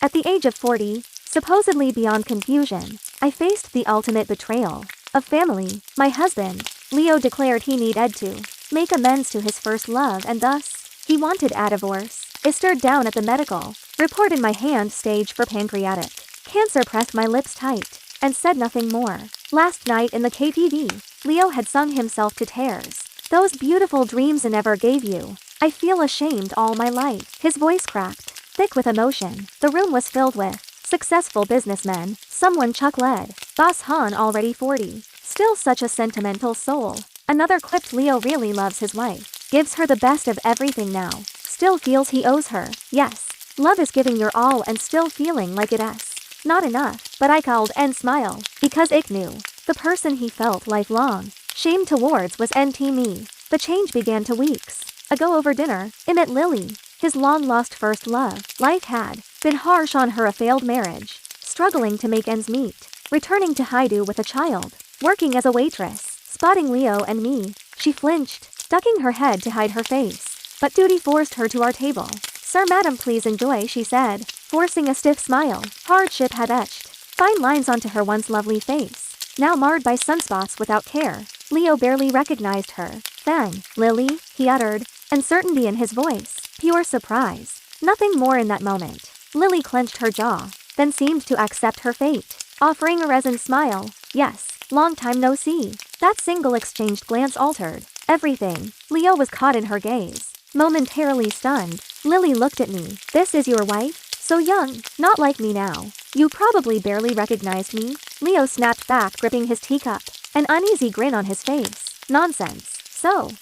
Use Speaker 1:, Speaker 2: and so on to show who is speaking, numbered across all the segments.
Speaker 1: At the age of 40, supposedly beyond confusion, I faced the ultimate betrayal of family. My husband, Leo, declared he needed to make amends to his first love, and thus, he wanted a divorce. I stared down at the medical report in my hand, stage for pancreatic cancer, pressed my lips tight, and said nothing more. Last night in the KTV, Leo had sung himself to tears. Those beautiful dreams I never gave you. I feel ashamed all my life. His voice cracked, thick with emotion. The room was filled with successful businessmen. Someone chuckled. Boss Han, already 40. Still such a sentimental soul. Another quipped, Leo really loves his wife. Gives her the best of everything now. Still feels he owes her. Yes. Love is giving your all and still feeling like it's not enough. But I called and smiled, because I knew the person he felt lifelong shame towards was me. The change began 2 weeks ago over dinner. I met Lily, his long-lost first love. Life had been harsh on her, a failed marriage, struggling to make ends meet, returning to Haidu with a child, working as a waitress. Spotting Leo and me, she flinched, ducking her head to hide her face. But duty forced her to our table. Sir, madam, please enjoy, she said, forcing a stiff smile. Hardship had etched fine lines onto her once lovely face, now marred by sunspots without care. Leo barely recognized her. Fang, Lily, he uttered, uncertainty in his voice, pure surprise. Nothing more in that moment. Lily clenched her jaw, then seemed to accept her fate, offering a resin smile. Yes, long time no see. That single exchanged glance altered everything. Leo was caught in her gaze, momentarily stunned. Lily looked at me. This is your wife? So young, not like me now. You probably barely recognized me. Leo snapped back, gripping his teacup, an uneasy grin on his face. Nonsense. So,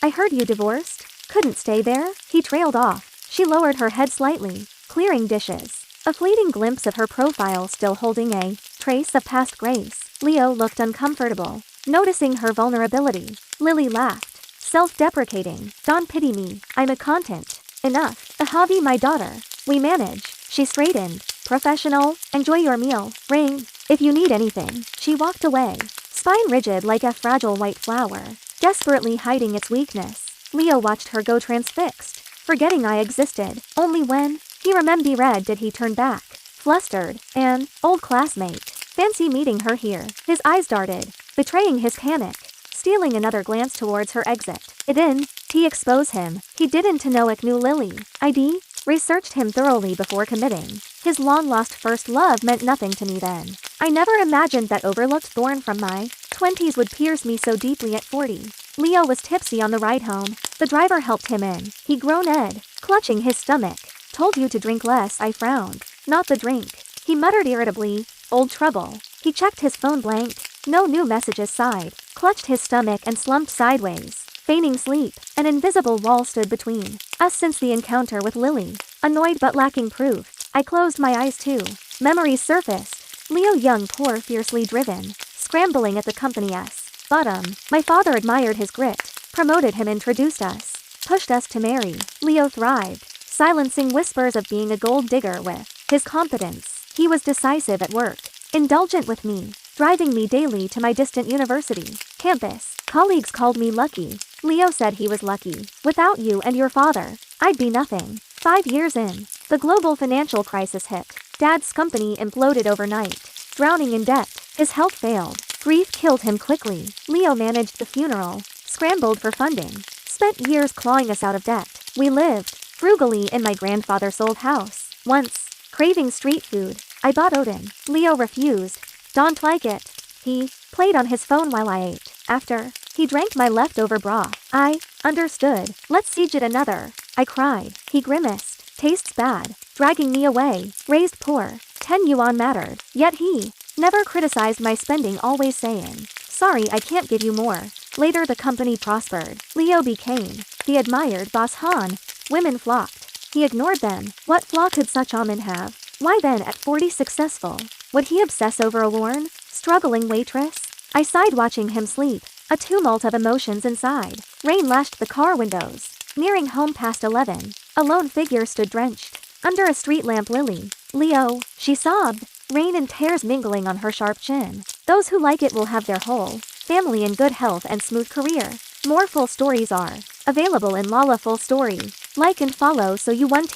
Speaker 1: I heard you divorced? Couldn't stay there? He trailed off. She lowered her head slightly, clearing dishes. A fleeting glimpse of her profile still holding a trace of past grace. Leo looked uncomfortable, noticing her vulnerability. Lily laughed, self-deprecating. Don't pity me. I'm a content. Enough. A hobby, my daughter. We manage. She straightened. Professional. Enjoy your meal. Ring. If you need anything. She walked away, spine rigid like a fragile white flower, desperately hiding its weakness. Leo watched her go, transfixed, forgetting I existed. Only when he remembered did he turn back, flustered. An old classmate. Fancy meeting her here. His eyes darted, betraying his panic, stealing another glance towards her exit. It didn't expose him. He didn't know I knew Lily. ID? Researched him thoroughly before committing. His long-lost first love meant nothing to me then. I never imagined that overlooked thorn from my 20s would pierce me so deeply at 40. Leo was tipsy on the ride home. The driver helped him in. He groaned, clutching his stomach. Told you to drink less, I frowned. Not the drink. He muttered irritably. Old trouble. He checked his phone, blank. No new messages, sighed. Clutched his stomach and slumped sideways, feigning sleep. An invisible wall stood between us since the encounter with Lily. Annoyed but lacking proof, I closed my eyes too. Memories surfaced. Leo young, poor, fiercely driven, scrambling at the company's bottom. My father admired his grit, promoted him, introduced us, pushed us to marry. Leo thrived, silencing whispers of being a gold digger with his competence. He was decisive at work, indulgent with me, driving me daily to my distant university campus. Colleagues called me lucky. Leo said he was lucky. Without you and your father, I'd be nothing. 5 years in, the global financial crisis hit. Dad's company imploded overnight, drowning in debt. His health failed. Grief killed him quickly. Leo managed the funeral, scrambled for funding, spent years clawing us out of debt. We lived frugally in my grandfather's old house. Once, craving street food, I bought Odin. Leo refused. Don't like it. He played on his phone while I ate. After, he drank my leftover broth. I understood. Let's siege it another. I cried. He grimaced. Tastes bad. Dragging me away. Raised poor. 10 yuan mattered. Yet he never criticized my spending, always saying, sorry, I can't give you more. Later the company prospered. Leo became the admired boss Han. Women flocked. He ignored them. What flaw could such a man have? Why then at 40 successful, would he obsess over a worn, struggling waitress? I sighed watching him sleep. A tumult of emotions inside. Rain lashed the car windows. Nearing home past 11, a lone figure stood drenched under a street lamp. Lily. Leo, she sobbed, rain and tears mingling on her sharp chin. Those who like it will have their whole family in good health and smooth career. More full stories are available in Lala Full Story. Like and follow so you won't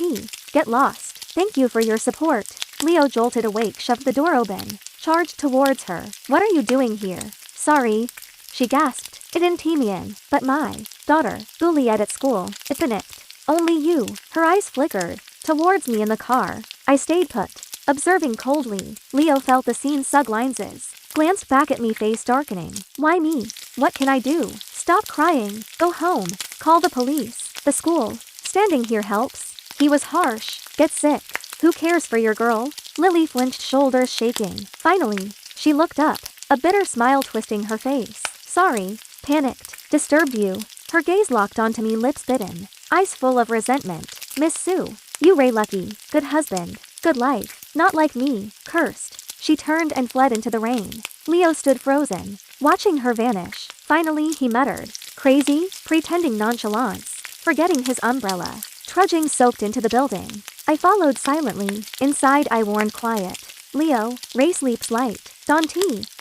Speaker 1: get lost. Thank you for your support. Leo jolted awake, shoved the door open, charged towards her. What are you doing here? Sorry, she gasped. It didn't team me in, but my daughter, Juliet at school, it panicked. Only you. Her eyes flickered towards me in the car. I stayed put, observing coldly. Leo felt the scene sug lenses, glanced back at me, face darkening. Why me? What can I do? Stop crying. Go home. Call the police. The school. Standing here helps. He was harsh. Get sick. Who cares for your girl? Lily flinched, shoulders shaking. Finally, she looked up, a bitter smile twisting her face. Sorry. Panicked. Disturbed you. Her gaze locked onto me, lips bitten, eyes full of resentment. Miss Sue. You Ray lucky. Good husband. Good life. Not like me. Cursed. She turned and fled into the rain. Leo stood frozen, watching her vanish. Finally he muttered. Crazy? Pretending nonchalance. Forgetting his umbrella. Trudging soaked into the building. I followed silently. Inside I warned quiet. Leo, Ray sleeps light. Don't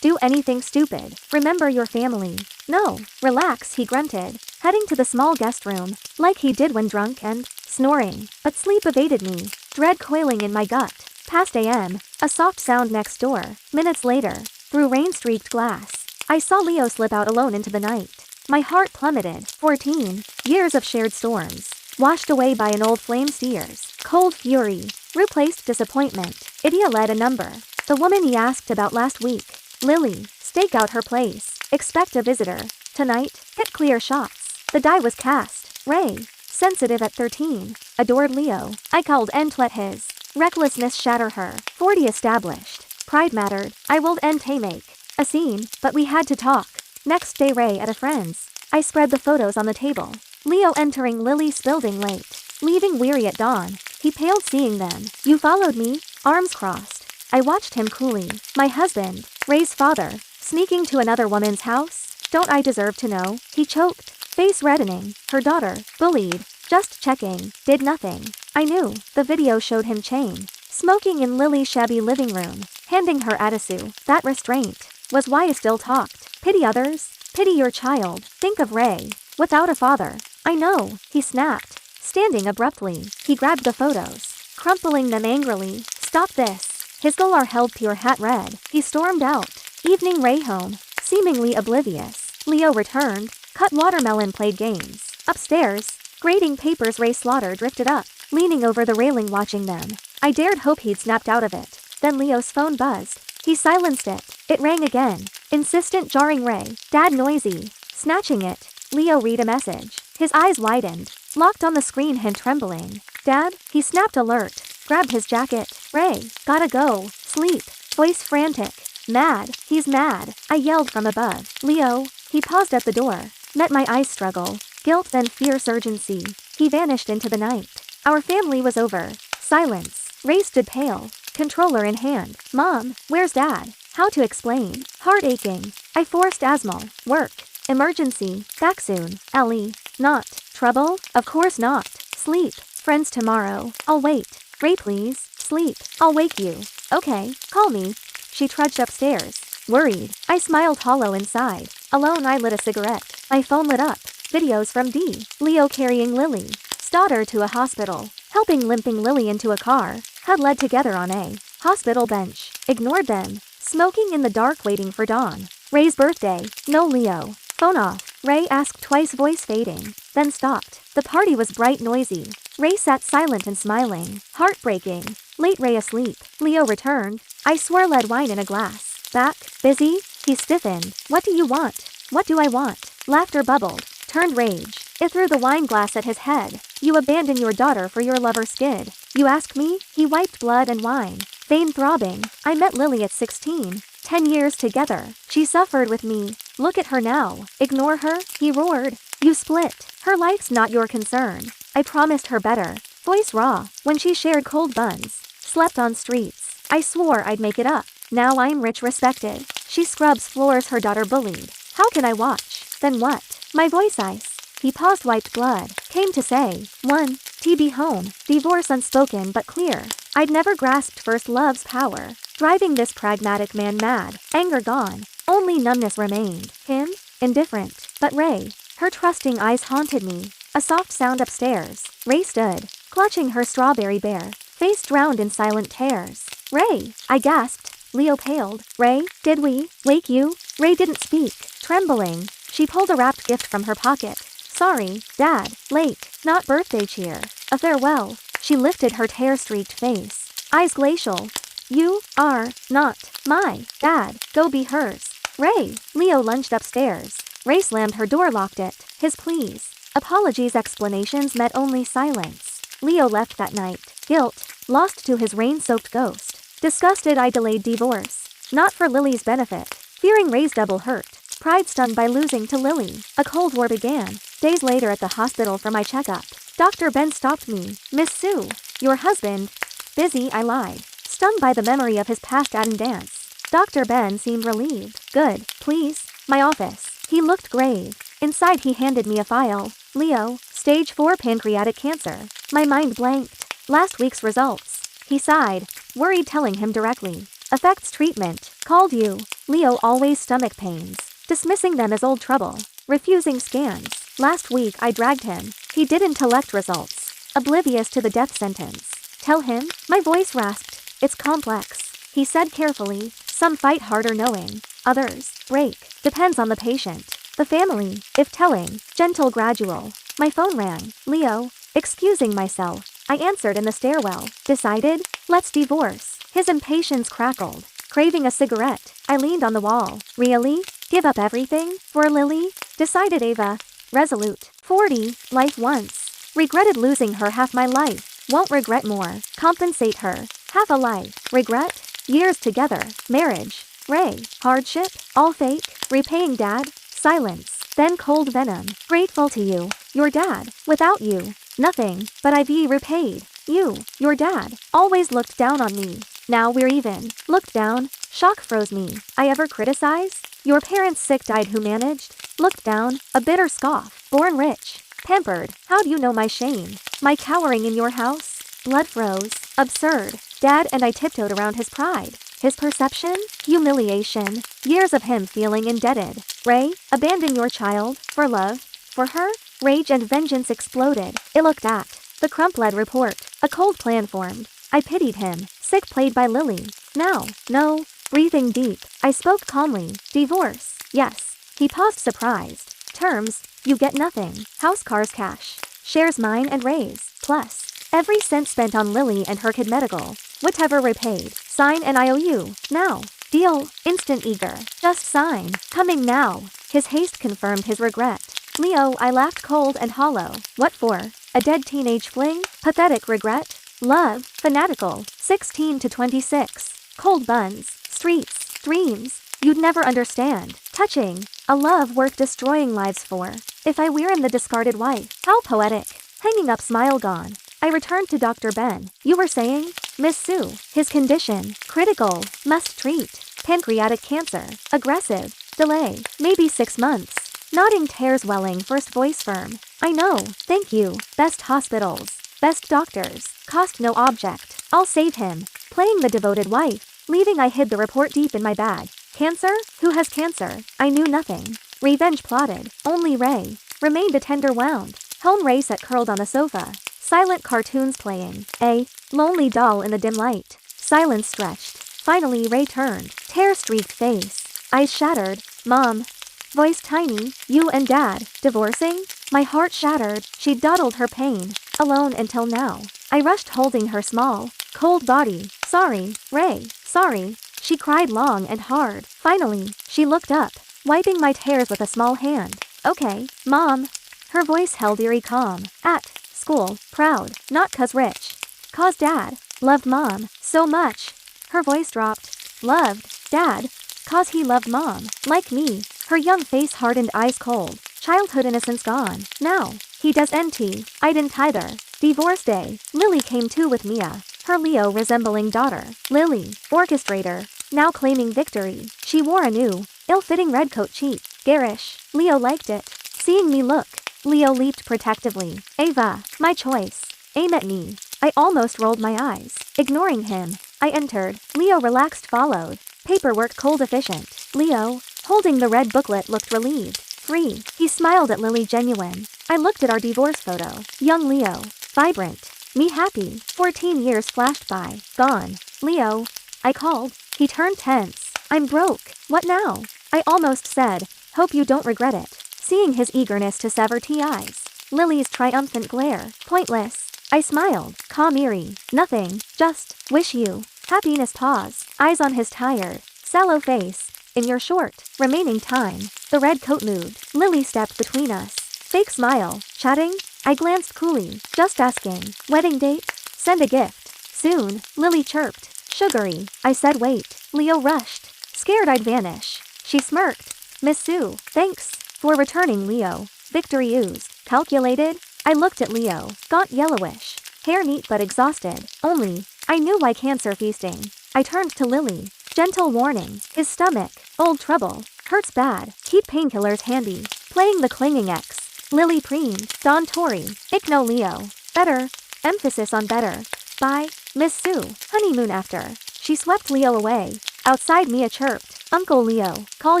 Speaker 1: do anything stupid. Remember your family. No. Relax, he grunted, heading to the small guest room, like he did when drunk, and snoring. But sleep evaded me, dread coiling in my gut. Past AM, a soft sound next door. Minutes later, through rain-streaked glass, I saw Leo slip out alone into the night. My heart plummeted. 14 years of shared storms, washed away by an old flame's tears. Cold fury, replaced disappointment. Idia led a number. The woman he asked about last week. Lily, stake out her place. Expect a visitor. Tonight, hit clear shots. The die was cast. Ray, sensitive at 13, adored Leo. I called and let his recklessness shatter her. 40 established. Pride mattered. I willed and make a scene, but we had to talk. Next day Ray at a friend's. I spread the photos on the table. Leo entering Lily's building late, leaving weary at dawn. He paled seeing them. You followed me, arms crossed. I watched him coolly. My husband, Ray's father, sneaking to another woman's house? Don't I deserve to know? He choked, face reddening. Her daughter, bullied. Just checking. Did nothing. I knew. The video showed him Chang, smoking in Lily's shabby living room, handing her attitude. That restraint was why I still talked. Pity others? Pity your child. Think of Ray, without a father. I know, he snapped, standing abruptly. He grabbed the photos, crumpling them angrily. Stop this. His galar held pure hat red. He stormed out. Evening Ray home, seemingly oblivious. Leo returned, cut watermelon, played games. Upstairs, grading papers, Ray Slaughter drifted up, leaning over the railing watching them. I dared hope he'd snapped out of it. Then Leo's phone buzzed. He silenced it. It rang again. Insistent, jarring. Ray. Dad, noisy. Snatching it, Leo read a message. His eyes widened, locked on the screen, hand trembling. Dad? He snapped, alert. Grabbed his jacket. Ray, gotta go. Sleep. Voice frantic. Mad. He's mad. I yelled from above. Leo. He paused at the door. Met my eyes struggle. Guilt, then fierce urgency. He vanished into the night. Our family was over. Silence. Ray stood pale, controller in hand. Mom, where's Dad? How to explain? Heart aching. I forced Asmal. Work. Emergency. Back soon. Ellie. Not. Trouble? Of course not. Sleep. Friends tomorrow. I'll wait. Ray, please. Sleep. I'll wake you. Okay. Call me. She trudged upstairs. Worried. I smiled hollow inside. Alone I lit a cigarette. My phone lit up. Videos from D. Leo carrying Lily. Daughter to a hospital. Helping limping Lily into a car. Had led together on a hospital bench. Ignored them. Smoking in the dark, waiting for dawn. Ray's birthday. No Leo. Phone off. Ray asked twice, voice fading. Then stopped. The party was bright, noisy. Ray sat silent and smiling. Heartbreaking. Late Ray asleep. Leo returned. I swore, led wine in a glass. Back? Busy? He stiffened. What do you want? What do I want? Laughter bubbled. Turned rage. It threw the wine glass at his head. You abandon your daughter for your lover, skid. You ask me? He wiped blood and wine. Vein throbbing. I met Lily at 16. 10 years together. She suffered with me. Look at her now. Ignore her? He roared. You split. Her life's not your concern. I promised her better. Voice raw. When she shared cold buns. Slept on streets. I swore I'd make it up. Now I'm rich, respected. She scrubs floors, her daughter bullied. How can I watch? Then what? My voice ice. He paused, wiped blood. Came to say. 1. TB home. Divorce unspoken but clear. I'd never grasped first love's power. Driving this pragmatic man mad. Anger gone. Only numbness remained. Him? Indifferent. But Ray. Her trusting eyes haunted me. A soft sound upstairs. Ray stood, clutching her strawberry bear. face drowned in silent tears. Ray, I gasped. Leo paled. Ray, did we wake you? Ray didn't speak. Trembling, she pulled a wrapped gift from her pocket. Sorry, Dad. Late, not birthday cheer. A farewell. She lifted her tear-streaked face. Eyes glacial. You are not my dad. Go be hers. Ray. Leo lunged upstairs. Ray slammed her door, locked it. His pleas, apologies, explanations met only silence. Leo left that night. Guilt, lost to his rain-soaked ghost. Disgusted, I delayed divorce. Not for Lily's benefit. Fearing Ray's double hurt. Pride stung by losing to Lily. A cold war began. Days later at the hospital for my checkup. Dr. Ben stopped me. Miss Sue, your husband. Busy, I lied. Stung by the memory of his past dance. Dr. Ben seemed relieved. Good, please. My office. He looked grave. Inside he handed me a file. Leo, stage 4 pancreatic cancer. My mind blanked. Last week's results. He sighed, worried, telling him directly. Effects treatment. Called you. Leo always stomach pains. Dismissing them as old trouble. Refusing scans. Last week I dragged him. He didn't collect results. Oblivious to the death sentence. Tell him? My voice rasped. It's complex. He said carefully. Some fight harder knowing. Others break. Depends on the patient. The family, if telling. Gentle, gradual. My phone rang. Leo. Excusing myself. I answered in the stairwell. Decided? Let's divorce. His impatience crackled. Craving a cigarette. I leaned on the wall. Really? Give up everything? For Lily? Decided Ava. Resolute. 40. Life once. Regretted losing her half my life. Won't regret more. Compensate her. Half a life. Regret? Years together. Marriage. Ray. Hardship? All fake. Repaying Dad? Silence. Then cold venom. Grateful to you. Your dad. Without you. Nothing. But I've repaid. You. Your dad. Always looked down on me. Now we're even. Looked down. Shock froze me. I ever criticize? Your parents sick died who managed? Looked down. A bitter scoff. Born rich. Pampered. How'd you know my shame? My cowering in your house? Blood froze. Absurd. Dad and I tiptoed around his pride. His perception? Humiliation. Years of him feeling indebted. Ray, abandon your child. For love? For her? Rage and vengeance exploded. I looked at the crumpled report. A cold plan formed. I pitied him. Sick played by Lily. Now. No. Breathing deep, I spoke calmly. Divorce. Yes. He paused, surprised. Terms. You get nothing. House, cars, cash. Shares mine and Ray's. Plus. Every cent spent on Lily and her kid medical. Whatever repaid. Sign an IOU. Now. Deal. Instant eager. Just sign. Coming now. His haste confirmed his regret. Leo, I laughed cold and hollow. What for? A dead teenage fling? Pathetic regret? Love. Fanatical. 16 to 26. Cold buns. Streets. Dreams. You'd never understand. Touching. A love worth destroying lives for. If I were in the discarded wife. How poetic. Hanging up, smile gone. I returned to Dr. Ben. You were saying? Miss Sue. His condition. Critical. Must treat. Pancreatic cancer. Aggressive. Delay. Maybe 6 months. Nodding, tears welling, first voice firm. I know. Thank you. Best hospitals. Best doctors. Cost no object. I'll save him. Playing the devoted wife. Leaving, I hid the report deep in my bag. Cancer? Who has cancer? I knew nothing. Revenge plotted. Only Ray. Remained a tender wound. Home, Ray sat curled on the sofa. Silent cartoons playing. A lonely doll in the dim light. Silence stretched. Finally Ray turned. Tear-streaked face. Eyes shattered. Mom. Voice tiny. You and Dad. Divorcing? My heart shattered. She dawdled her pain. Alone until now. I rushed holding her small, cold body. Sorry, Ray. Sorry. She cried long and hard. Finally, she looked up, wiping my tears with a small hand. Okay, Mom. Her voice held eerie calm. At school, proud, not 'cause rich. 'Cause Dad loved Mom so much. Her voice dropped. Loved Dad 'cause he loved Mom, like me. Her young face hardened, eyes cold. Childhood innocence gone. Now, he does NT. I didn't either. Divorce day. Lily came too with Mia. Her Leo resembling daughter. Lily, orchestrator. Now claiming victory. She wore a new, ill-fitting red coat, cheap, garish. Leo liked it. Seeing me look. Leo leaped protectively. Ava, my choice. Aim at me. I almost rolled my eyes. Ignoring him. I entered. Leo relaxed, followed. Paperwork cold, efficient. Leo, holding the red booklet, looked relieved. Free. He smiled at Lily, genuine. I looked at our divorce photo. Young Leo. Vibrant. Me happy. 14 years flashed by. Gone. Leo. I called. He turned tense. I'm broke. What now? I almost said, hope you don't regret it. Seeing his eagerness to sever ties. Lily's triumphant glare. Pointless. I smiled. Calm eerie. Nothing. Just. Wish you. Happiness pause. Eyes on his tired, sallow face. In your short, remaining time. The red coat moved. Lily stepped between us. Fake smile. Chatting? I glanced coolly. Just asking. Wedding date? Send a gift. Soon. Lily chirped. Sugary. I said wait. Leo rushed. Scared I'd vanish. She smirked. Miss Sue. Thanks. For returning Leo. Victory oozed. Calculated? I looked at Leo. Gaunt yellowish. Hair neat but exhausted. Only. I knew why cancer feasting. I turned to Lily. Gentle warning. His stomach. Old trouble. Hurts bad. Keep painkillers handy. Playing the clinging ex. Lily preened. Don Tori. Ickno Leo. Better. Emphasis on better. Bye. Miss Sue. Honeymoon after. She swept Leo away. Outside Mia chirped. Uncle Leo. Call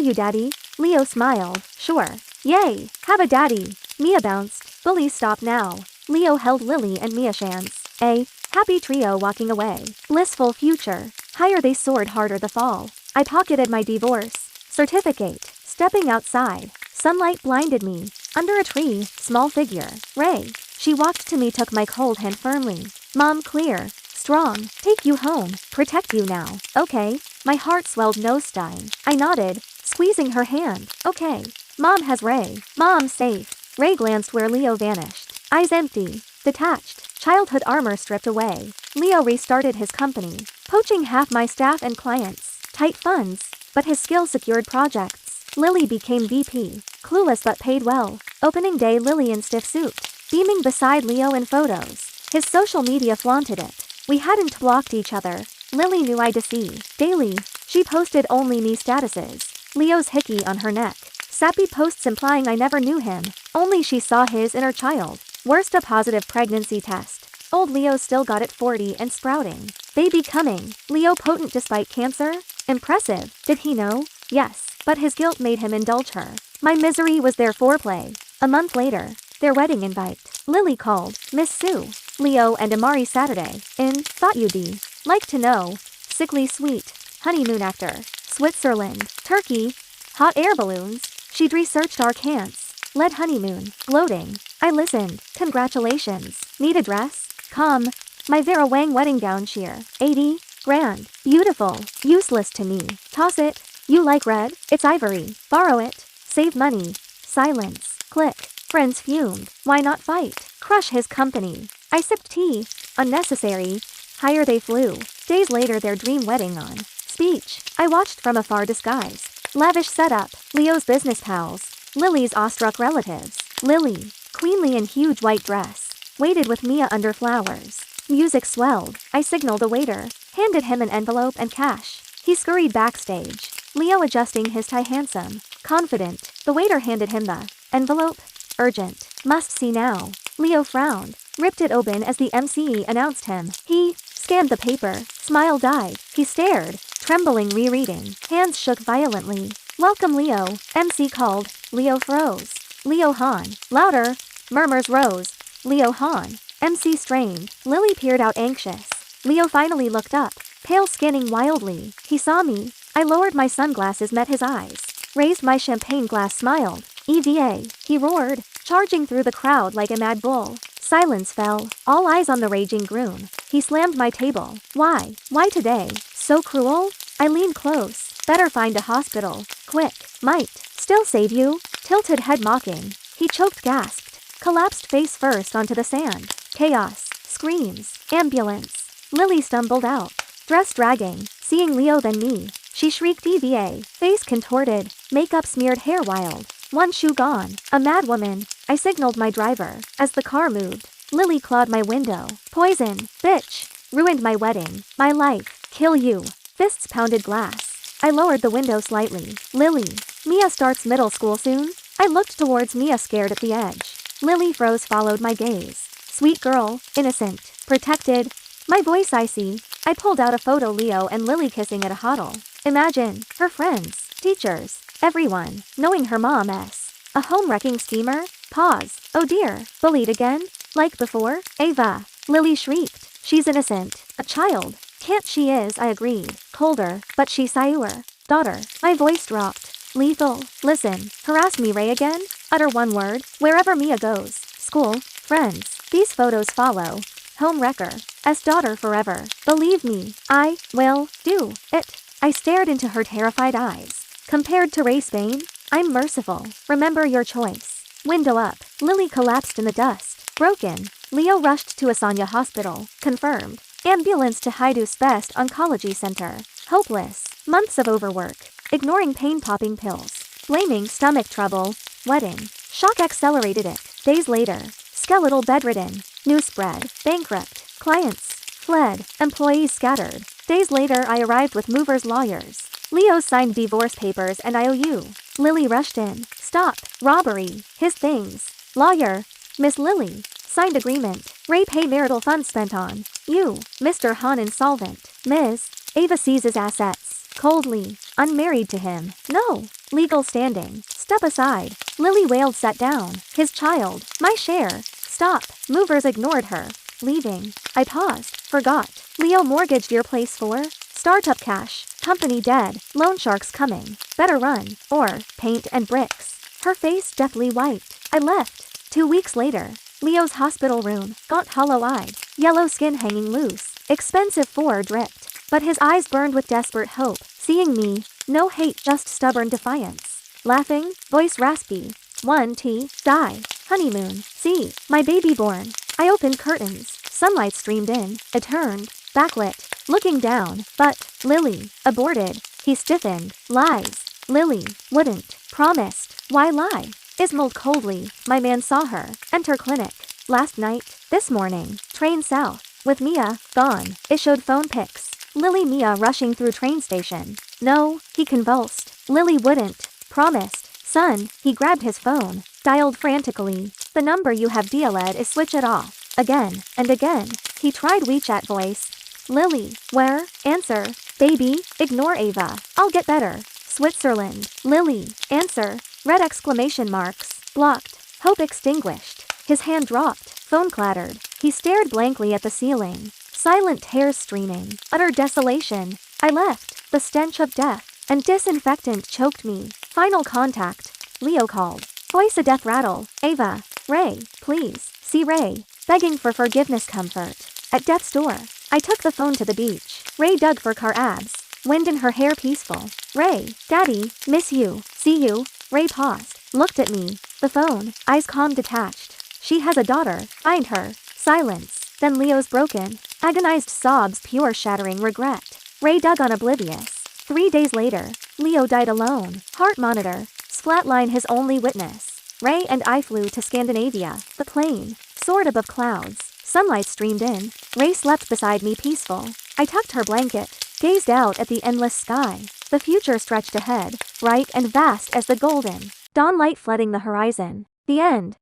Speaker 1: you daddy? Leo smiled. Sure. Yay. Have a daddy. Mia bounced. Bullies stop now. Leo held Lily and Mia hands. A happy trio walking away. Blissful future. Higher they soared, harder the fall. I pocketed my divorce certificate. Stepping outside. Sunlight blinded me. Under a tree, small figure. Ray. She walked to me, took my cold hand firmly. Mom, clear. Strong. Take you home. Protect you now. Okay. My heart swelled, nosedive. I nodded, squeezing her hand. Okay. Mom has Ray. Mom safe. Ray glanced where Leo vanished. Eyes empty. Detached. Childhood armor stripped away. Leo restarted his company. Poaching half my staff and clients. Tight funds. But his skill secured projects. Lily became VP. Clueless but paid well. Opening day, Lily in stiff suit. Beaming beside Leo in photos. His social media flaunted it. We hadn't blocked each other. Lily knew I'd see. Daily. She posted only me statuses. Leo's hickey on her neck. Sappy posts implying I never knew him. Only she saw his inner child. Worst, a positive pregnancy test. Old Leo still got it, 40 and sprouting. Baby coming. Leo potent despite cancer? Impressive. Did he know? Yes. But his guilt made him indulge her. My misery was their foreplay. A month later. Their wedding invite. Lily called. Miss Sue. Leo and Amari Saturday. Thought you'd be. Like to know. Sickly sweet. Honeymoon after. Switzerland. Turkey. Hot air balloons. She'd researched our cants. Led honeymoon. Gloating. I listened. Congratulations. Need a dress? Come. My Vera Wang wedding gown sheer. 80 grand. Beautiful. Useless to me. Toss it. You like red? It's ivory. Borrow it. Save money. Silence. Click. Friends fumed. Why not fight? Crush his company. I sipped tea. Unnecessary. Higher they flew. Days later, their dream wedding on. Speech. I watched from afar, disguise. Lavish setup. Leo's business pals. Lily's awestruck relatives. Lily. Queenly in huge white dress. Waited with Mia under flowers. Music swelled. I signaled a waiter. Handed him an envelope and cash. He scurried backstage. Leo adjusting his tie, handsome. Confident. The waiter handed him the envelope. Urgent. Must see now. Leo frowned. Ripped it open as the MC announced him. He scanned the paper. Smile died. He stared. Trembling, rereading. Hands shook violently. Welcome Leo. MC called. Leo froze. Leo Han. Louder. Murmurs rose. Leo Han. MC strained. Lily peered out, anxious. Leo finally looked up. Pale, scanning wildly. He saw me. I lowered my sunglasses, met his eyes. Raised my champagne glass, smiled. EVA. He roared. Charging through the crowd like a mad bull. Silence fell. All eyes on the raging groom. He slammed my table. Why? Why today? So cruel? I leaned close. Better find a hospital. Quick. Might still save you. Tilted head mocking. He choked, gasped. Collapsed face first onto the sand. Chaos. Screams. Ambulance. Lily stumbled out. Dress dragging. Seeing Leo then me. She shrieked, EVA. Face contorted. Makeup smeared, hair wild. One shoe gone. A mad woman. I signaled my driver. As the car moved. Lily clawed my window. Poison. Bitch. Ruined my wedding. My life. Kill you. Fists pounded glass. I lowered the window slightly. Lily. Mia starts middle school soon? I looked towards Mia, scared at the edge. Lily froze, followed my gaze. Sweet girl. Innocent. Protected. My voice icy. I pulled out a photo, Leo and Lily kissing at a huddle. Imagine. Her friends. Teachers. Everyone. Knowing her mom s. A home-wrecking schemer? Pause. Oh dear. Bullied again? Like before? Ava. Lily shrieked. She's innocent. A child. Can't she is, I agreed. Colder, but she's your daughter. My voice dropped. Lethal. Listen. Harass me, Ray, again? Utter one word. Wherever Mia goes. School. Friends. These photos follow. Home wrecker. S daughter forever. Believe me. I will do it. I stared into her terrified eyes. Compared to Ray Spain, I'm merciful. Remember your choice. Window up. Lily collapsed in the dust. Broken. Leo rushed to Asanya Hospital. Confirmed. Ambulance to Haidu's Best Oncology Center. Hopeless. Months of overwork. Ignoring pain-popping pills. Blaming stomach trouble. Wedding. Shock accelerated it. Days later. Skeletal bedridden. News spread. Bankrupt. Clients. Fled. Employees scattered. Days later I arrived with movers' lawyers. Leo signed divorce papers and IOU. Lily rushed in. Stop. Robbery. His things. Lawyer. Miss Lily. Signed agreement. Ray pay marital funds spent on you. Mr. Han insolvent. Ms. Ava seizes assets. Coldly. Unmarried to him. No. Legal standing. Step aside. Lily wailed, sat down. His child. My share. Stop. Movers ignored her. Leaving. I paused. Forgot. Leo mortgaged your place for startup cash. Company dead. Loan sharks coming. Better run. Or paint and bricks. Her face deathly white. I left. 2 weeks later. Leo's hospital room. Gaunt, hollow-eyed. Yellow skin hanging loose. Expensive four dripped. But his eyes burned with desperate hope. Seeing me. No hate, just stubborn defiance. Laughing. Voice raspy. 1T. Die. Honeymoon. See. My baby born. I opened curtains. Sunlight streamed in. It turned. Backlit. Looking down. But. Lily. Aborted. He stiffened. Lies. Lily. Wouldn't. Promised. Why lie? Ismailed coldly. My man saw her. Enter clinic. Last night. This morning. Train south. With Mia. Gone. It showed phone pics. Lily, Mia rushing through train station. No. He convulsed. Lily wouldn't. Promised. Son. He grabbed his phone. Dialed frantically. The number you have dialed is switch it off. Again. And again. He tried WeChat voice. Lily. Where? Answer. Baby. Ignore Ava. I'll get better. Switzerland. Lily. Answer. Red exclamation marks. Blocked. Hope extinguished. His hand dropped. Phone clattered. He stared blankly at the ceiling. Silent tears streaming. Utter desolation. I left. The stench of death and disinfectant choked me. Final contact. Leo called. Voice a death rattle. Ava. Ray. Please. See Ray. Begging for forgiveness, comfort. At death's door. I took the phone to the beach. Ray dug for car abs. Wind in her hair peaceful. Ray. Daddy. Miss you. See you. Ray paused. Looked at me. The phone. Eyes calm, detached. She has a daughter. Find her. Silence. Then Leo's broken. Agonized sobs, pure shattering regret. Ray dug on, oblivious. 3 days later. Leo died alone. Heart monitor. Flatline, his only witness. Ray and I flew to Scandinavia. The plane soared above clouds. Sunlight streamed in. Ray slept beside me, peaceful. I tucked her blanket. Gazed out at the endless sky. The future stretched ahead, bright and vast as the golden dawn light flooding the horizon. The end.